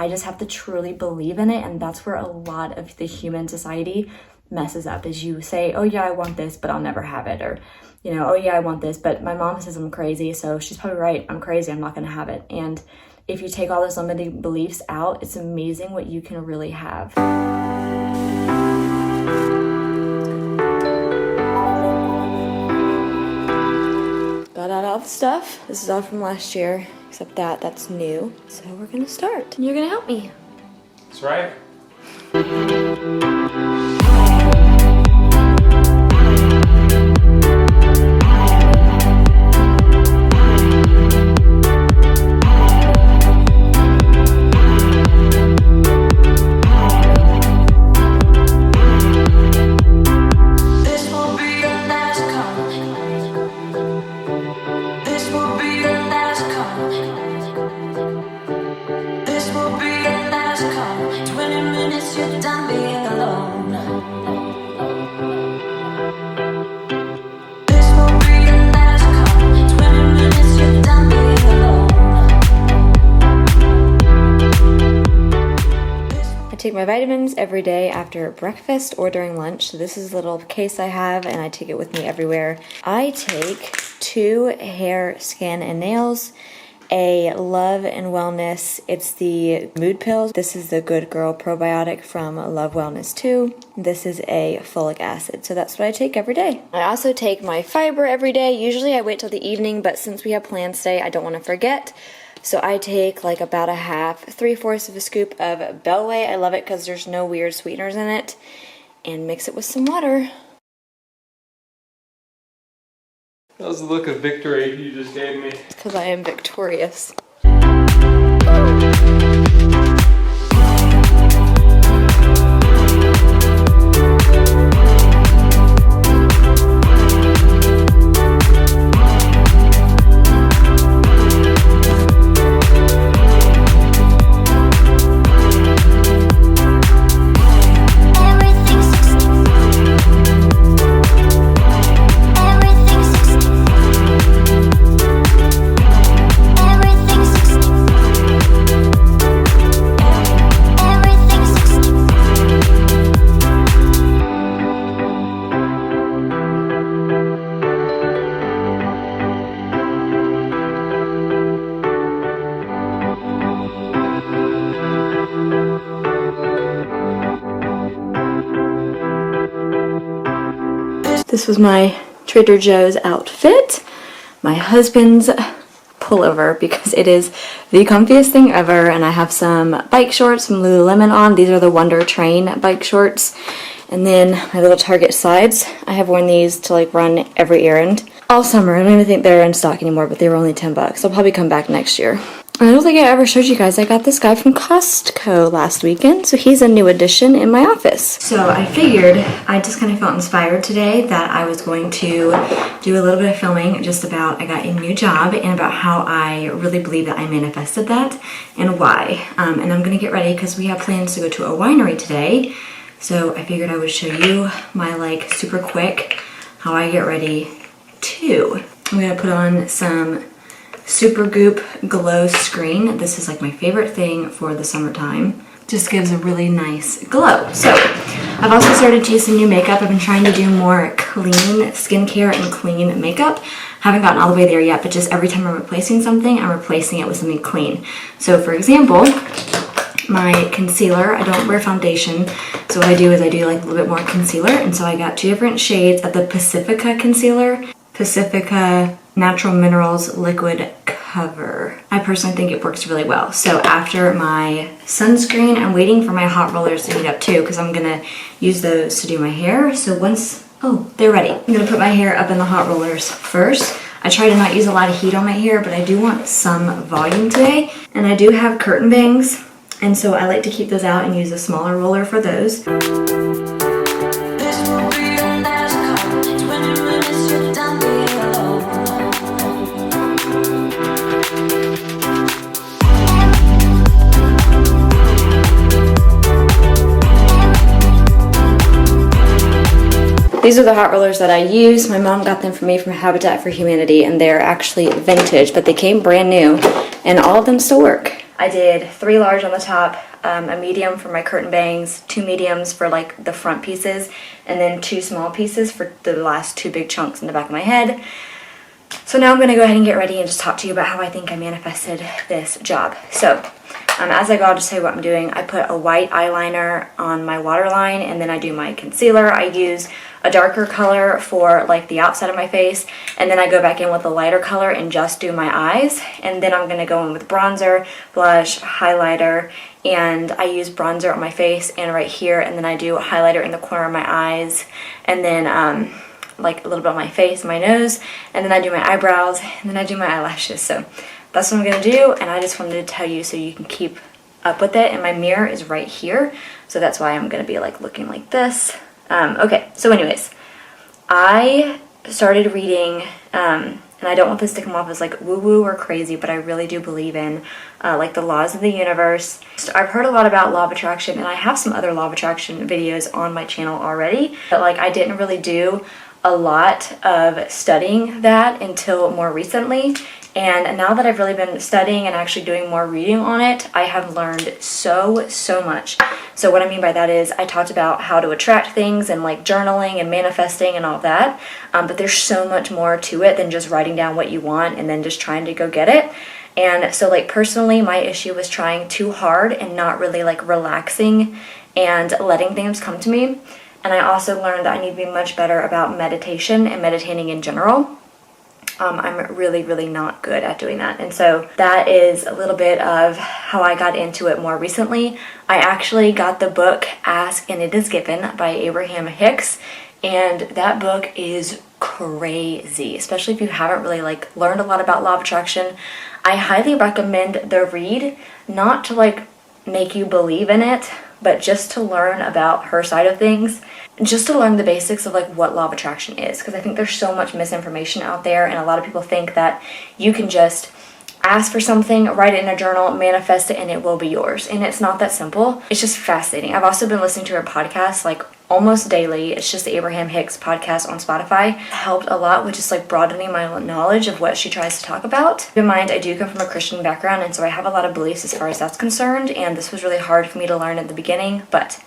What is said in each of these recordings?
I just have to truly believe in it, and that's where a lot of the human society messes up, is you say, oh yeah, I want this, but I'll never have it. Or, you know, oh yeah, I want this, but my mom says I'm crazy, so she's probably right, I'm crazy, I'm not gonna have it. And if you take all those limiting beliefs out, it's amazing what you can really have. Got out all the stuff. This is all from last year, except that's new. So we're gonna start, and you're gonna help me. That's right. I take my vitamins every day after breakfast or during lunch. So this is a little case I have, and I take it with me everywhere. I take 2 hair, skin, and nails, a Love and Wellness. It's the mood pills. This is the Good Girl probiotic from Love Wellness 2. This is a folic acid. So that's what I take every day. I also take my fiber every day. Usually I wait till the evening, but since we have plans today, I don't want to forget. So I take like about a half, 3/4 of a scoop of Bellway. I love it because there's no weird sweeteners in it. And mix it with some water. That was the look of victory you just gave me. It's because I am victorious. This was my Trader Joe's outfit, my husband's pullover, because it is the comfiest thing ever, and I have some bike shorts from Lululemon on. These are the Wonder Train bike shorts. And then my little Target slides. I have worn these to like run every errand all summer. I don't even think they're in stock anymore, but they were only $10. They'll probably come back next year. I don't think I ever showed you guys, I got this guy from Costco last weekend, so he's a new addition in my office. So I figured, I just kind of felt inspired today that I was going to do a little bit of filming just about I got a new job and about how I really believe that I manifested that and why. And I'm gonna get ready because we have plans to go to a winery today. So I figured I would show you my like super quick how I get ready too. I'm gonna put on some Supergoop Glow Screen. This is like my favorite thing for the summertime. Just gives a really nice glow. So I've also started to use some new makeup. I've been trying to do more clean skincare and clean makeup. Haven't gotten all the way there yet, but just every time I'm replacing something, I'm replacing it with something clean. So for example, my concealer, I don't wear foundation, so what I do is I do like a little bit more concealer, and so I got 2 different shades of the Pacifica concealer, Pacifica Natural Minerals Liquid Cover. I personally think it works really well. So after my sunscreen, I'm waiting for my hot rollers to heat up too, because I'm gonna use those to do my hair. So once, oh, they're ready. I'm gonna put my hair up in the hot rollers first. I try to not use a lot of heat on my hair, but I do want some volume today. And I do have curtain bangs, and so I like to keep those out and use a smaller roller for those. These are the hot rollers that I use. My mom got them for me from Habitat for Humanity, and they're actually vintage, but they came brand new, and all of them still work. I did 3 large on the top, a medium for my curtain bangs, 2 mediums for like the front pieces, and then 2 small pieces for the last 2 big chunks in the back of my head. So now I'm going to go ahead and get ready and just talk to you about how I think I manifested this job. So as I go, I'll just tell you what I'm doing. I put a white eyeliner on my waterline, and then I do my concealer. I use a darker color for like the outside of my face, and then I go back in with a lighter color and just do my eyes. And then I'm going to go in with bronzer, blush, highlighter, and I use bronzer on my face and right here, and then I do a highlighter in the corner of my eyes, and then like a little bit on my face, my nose, and then I do my eyebrows, and then I do my eyelashes. So that's what I'm gonna do, and I just wanted to tell you so you can keep up with it. And my mirror is right here, so that's why I'm gonna be like looking like this. Okay, so anyways, I started reading, and I don't want this to come off as like woo-woo or crazy, but I really do believe in like the laws of the universe. So I've heard a lot about law of attraction, and I have some other law of attraction videos on my channel already, but like I didn't really do a lot of studying that until more recently. And now that I've really been studying and actually doing more reading on it, I have learned so much. So what I mean by that is I talked about how to attract things and like journaling and manifesting and all that, but there's so much more to it than just writing down what you want and then just trying to go get it. And so like personally, my issue was trying too hard and not really like relaxing and letting things come to me. And I also learned that I need to be much better about meditation and meditating in general. I'm really not good at doing that. And so that is a little bit of how I got into it more recently. I actually got the book Ask and It Is Given by Abraham Hicks. And that book is crazy, especially if you haven't really like learned a lot about law of attraction. I highly recommend the read, not to like make you believe in it, but just to learn about her side of things, just to learn the basics of like what law of attraction is, because I think there's so much misinformation out there, and a lot of people think that you can just ask for something, write it in a journal, manifest it, and it will be yours. And it's not that simple. It's just fascinating. I've also been listening to her podcast like almost daily. It's just the Abraham Hicks podcast on Spotify. It helped a lot with just like broadening my knowledge of what she tries to talk about. Keep in mind, I do come from a Christian background, and so I have a lot of beliefs as far as that's concerned, and this was really hard for me to learn at the beginning, but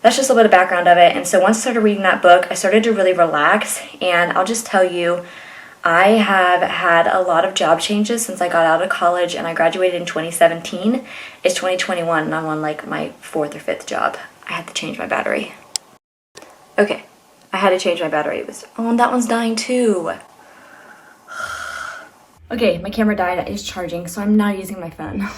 that's just a little bit of background of it. And so once I started reading that book, I started to really relax, and I'll just tell you, I have had a lot of job changes since I got out of college, and I graduated in 2017. It's 2021, and I'm on like my 4th or 5th job. I had to change my battery. Okay, I had to change my battery. It was, oh, that one's dying too. Okay, my camera died, it's charging, so I'm not using my phone.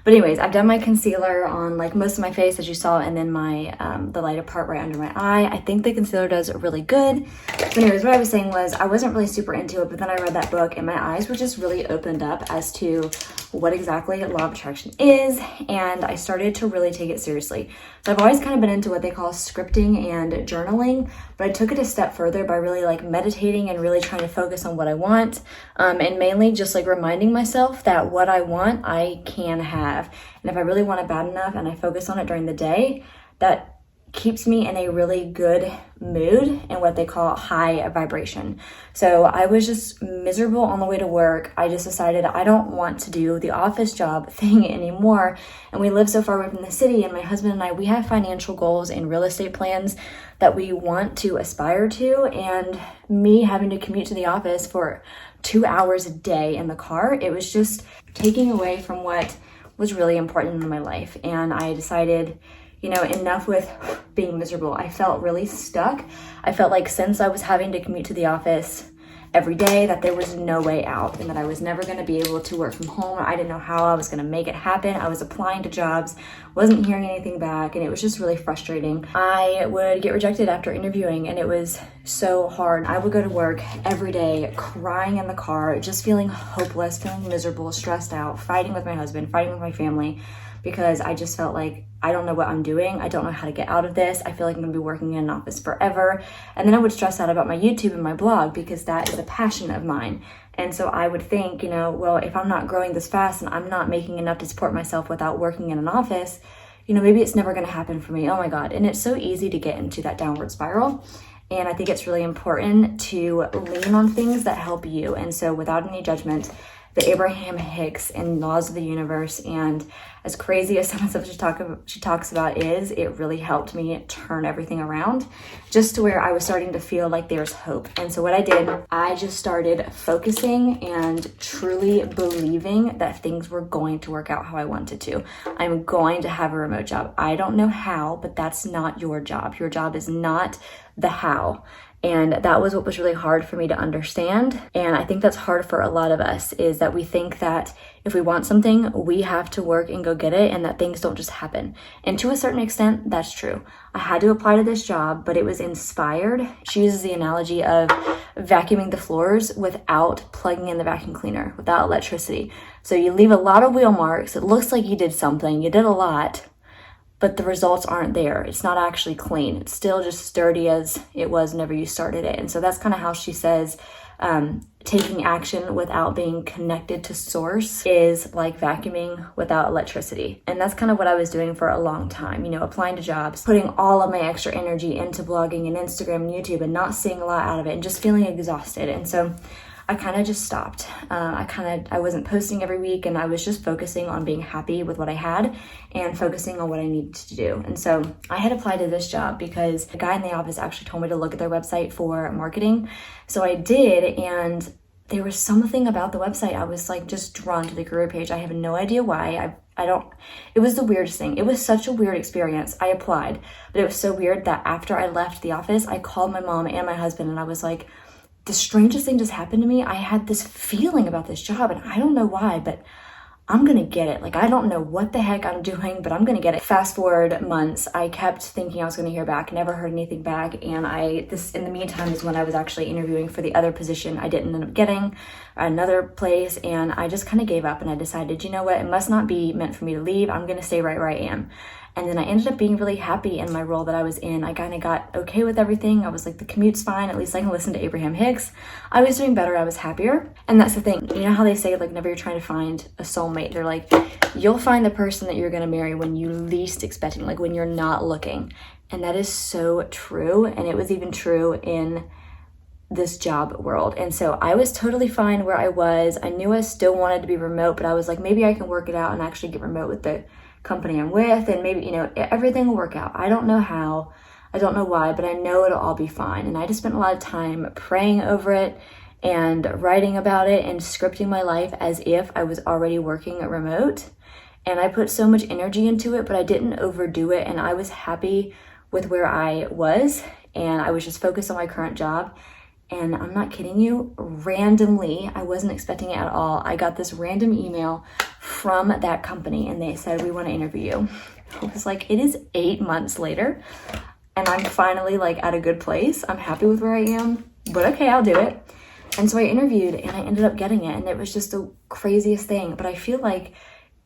But anyways, I've done my concealer on like most of my face, as you saw, and then my the lighter part right under my eye. I think the concealer does really good. But anyways, what I was saying was I wasn't really super into it, but then I read that book and my eyes were just really opened up as to what exactly law of attraction is, and I started to really take it seriously. So I've always kind of been into what they call scripting and journaling, but I took it a step further by really like meditating and really trying to focus on what I want, and mainly just like reminding myself that what I want, I can have. And if I really want it bad enough and I focus on it during the day, that keeps me in a really good mood and what they call high vibration. So I was just miserable on the way to work. I just decided I don't want to do the office job thing anymore. And we live so far away from the city, and my husband and I, we have financial goals and real estate plans that we want to aspire to. And me having to commute to the office for 2 hours a day in the car, it was just taking away from what was really important in my life. And I decided, you know, enough with being miserable. I felt really stuck. I felt like since I was having to commute to the office every day, that there was no way out, and that I was never going to be able to work from home. I didn't know how I was going to make it happen. I was applying to jobs, wasn't hearing anything back, and it was just really frustrating. I would get rejected after interviewing, and it was so hard. I would go to work every day crying in the car, just feeling hopeless, feeling miserable, stressed out, fighting with my husband, fighting with my family, because I just felt like I don't know what I'm doing. I don't know how to get out of this. I feel like I'm gonna be working in an office forever. And then I would stress out about my YouTube and my blog, because that is a passion of mine. And so I would think, you know, well, if I'm not growing this fast and I'm not making enough to support myself without working in an office, you know, maybe it's never gonna happen for me. Oh my God. And it's so easy to get into that downward spiral. And I think it's really important to lean on things that help you. And so without any judgment, the Abraham Hicks and laws of the universe. And as crazy as some of the stuff she talks about is, it really helped me turn everything around just to where I was starting to feel like there's hope. And so what I did, I just started focusing and truly believing that things were going to work out how I wanted to. I'm going to have a remote job. I don't know how, but that's not your job. Your job is not the how. And that was what was really hard for me to understand. And I think that's hard for a lot of us, is that we think that if we want something, we have to work and go get it, and that things don't just happen. And to a certain extent, that's true. I had to apply to this job, but it was inspired. She uses the analogy of vacuuming the floors without plugging in the vacuum cleaner, without electricity. So you leave a lot of wheel marks. It looks like you did something. You did a lot, but the results aren't there. It's not actually clean. It's still just sturdy as it was whenever you started it. And so that's kind of how she says taking action without being connected to source is like vacuuming without electricity. And that's kind of what I was doing for a long time, you know, applying to jobs, putting all of my extra energy into blogging and Instagram and YouTube and not seeing a lot out of it and just feeling exhausted. And so I kind of just stopped. I wasn't posting every week, and I was just focusing on being happy with what I had and focusing on what I needed to do. And so I had applied to this job because a guy in the office actually told me to look at their website for marketing. So I did, and there was something about the website. I was like just drawn to the career page. I have no idea why. It was the weirdest thing. It was such a weird experience. I applied, but it was so weird that after I left the office, I called my mom and my husband, and I was like, the strangest thing just happened to me. I had this feeling about this job, and I don't know why, but I'm gonna get it. Like, I don't know what the heck I'm doing, but I'm gonna get it. Fast forward months, I kept thinking I was gonna hear back, never heard anything back. And this in the meantime is when I was actually interviewing for the other position I didn't end up getting, another place. And I just kind of gave up, and I decided, you know what, it must not be meant for me to leave. I'm gonna stay right where I am. And then I ended up being really happy in my role that I was in. I kind of got okay with everything. I was like, the commute's fine. At least I can listen to Abraham Hicks. I was doing better. I was happier. And that's the thing. You know how they say, like, whenever you're trying to find a soulmate, they're like, you'll find the person that you're going to marry when you least expect it, like when you're not looking. And that is so true. And it was even true in this job world. And so I was totally fine where I was. I knew I still wanted to be remote, but I was like, maybe I can work it out and actually get remote with the company I'm with, and maybe, you know, everything will work out. I don't know how, I don't know why, but I know it'll all be fine. And I just spent a lot of time praying over it and writing about it and scripting my life as if I was already working remote. And I put so much energy into it, but I didn't overdo it. And I was happy with where I was, and I was just focused on my current job. And I'm not kidding you, randomly, I wasn't expecting it at all, I got this random email from that company, and they said, we want to interview you. I was like, it is 8 months later, and I'm finally like at a good place. I'm happy with where I am, but okay, I'll do it. And so I interviewed, and I ended up getting it, and it was just the craziest thing. But I feel like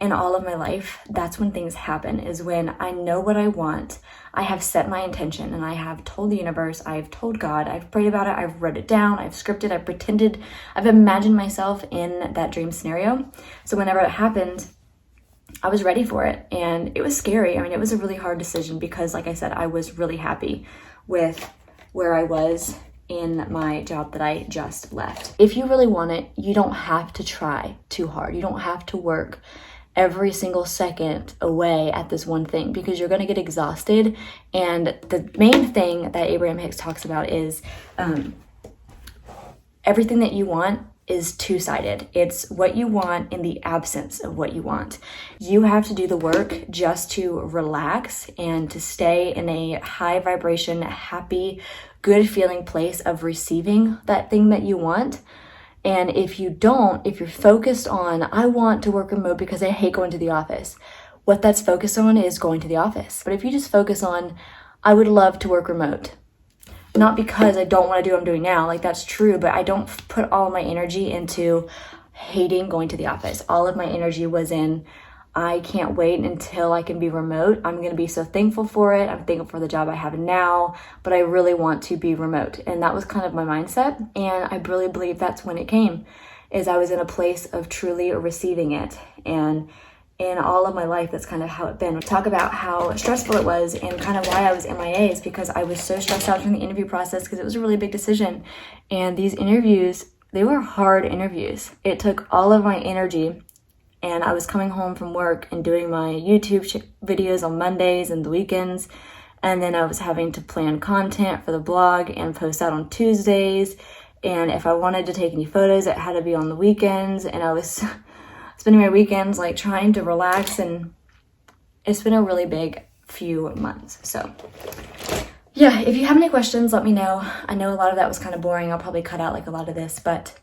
in all of my life, that's when things happen, is when I know what I want. I have set my intention, and I have told the universe, I've told God, I've prayed about it, I've wrote it down, I've scripted, I've pretended, I've imagined myself in that dream scenario. So whenever it happened, I was ready for it. And it was scary. I mean, it was a really hard decision because, like I said, I was really happy with where I was in my job that I just left. If you really want it, you don't have to try too hard. You don't have to work every single second away at this one thing, because you're going to get exhausted. And the main thing that Abraham Hicks talks about is everything that you want is two-sided. It's what you want in the absence of what you want. You have to do the work just to relax and to stay in a high vibration, happy, good feeling place of receiving that thing that you want. And if you don't, if you're focused on, I want to work remote because I hate going to the office, what that's focused on is going to the office. But if you just focus on, I would love to work remote, not because I don't want to do what I'm doing now, like that's true, but I don't put all my energy into hating going to the office. All of my energy was in, I can't wait until I can be remote. I'm going to be so thankful for it. I'm thankful for the job I have now, but I really want to be remote. And that was kind of my mindset. And I really believe that's when it came, is I was in a place of truly receiving it. And in all of my life, that's kind of how it's been. We talk about how stressful it was and kind of why I was MIA is because I was so stressed out during the interview process because it was a really big decision. And these interviews they were hard interviews. It took all of my energy, and I was coming home from work and doing my YouTube videos on Mondays and the weekends, and then I was having to plan content for the blog and post that on Tuesdays, and if I wanted to take any photos, it had to be on the weekends, and I was spending my weekends like trying to relax, and it's been a really big few months. So yeah, if you have any questions, let me know. I know a lot of that was kind of boring. I'll probably cut out like a lot of this, but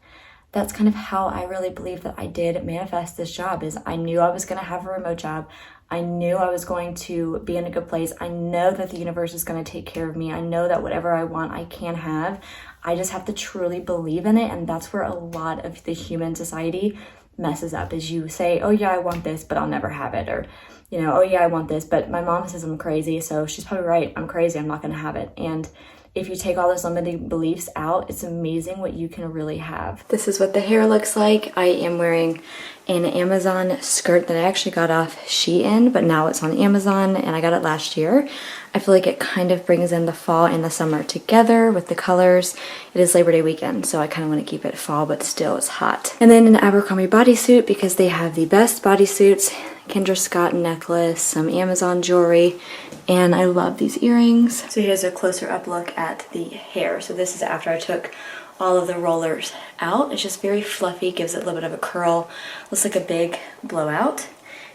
that's kind of how I really believe that I did manifest this job. Is I knew I was going to have a remote job. I knew I was going to be in a good place. I know that the universe is going to take care of me. I know that whatever I want, I can have. I just have to truly believe in it, and that's where a lot of the human society messes up. Is you say, oh yeah, I want this, but I'll never have it, or you know, oh yeah, I want this, but my mom says I'm crazy, so she's probably right. I'm crazy. I'm not going to have it. And if you take all those limiting beliefs out, it's amazing what you can really have. This is what the hair looks like. I am wearing an Amazon skirt that I actually got off Shein, but now it's on Amazon, and I got it last year. I feel like it kind of brings in the fall and the summer together with the colors. It is Labor Day weekend, so I kind of want to keep it fall, but still it's hot. And then an Abercrombie bodysuit, because they have the best bodysuits. Kendra Scott necklace, some Amazon jewelry, and I love these earrings. So here's a closer up look at the hair. So this is after I took all of the rollers out. It's just very fluffy, gives it a little bit of a curl, looks like a big blowout.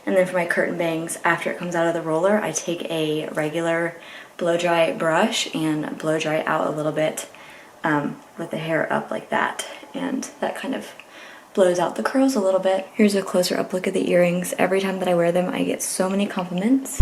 And then for my curtain bangs, after it comes out of the roller, I take a regular blow dry brush and blow dry out a little bit with the hair up like that, and that kind of blows out the curls a little bit. Here's a closer up look at the earrings. Every time that I wear them, I get so many compliments.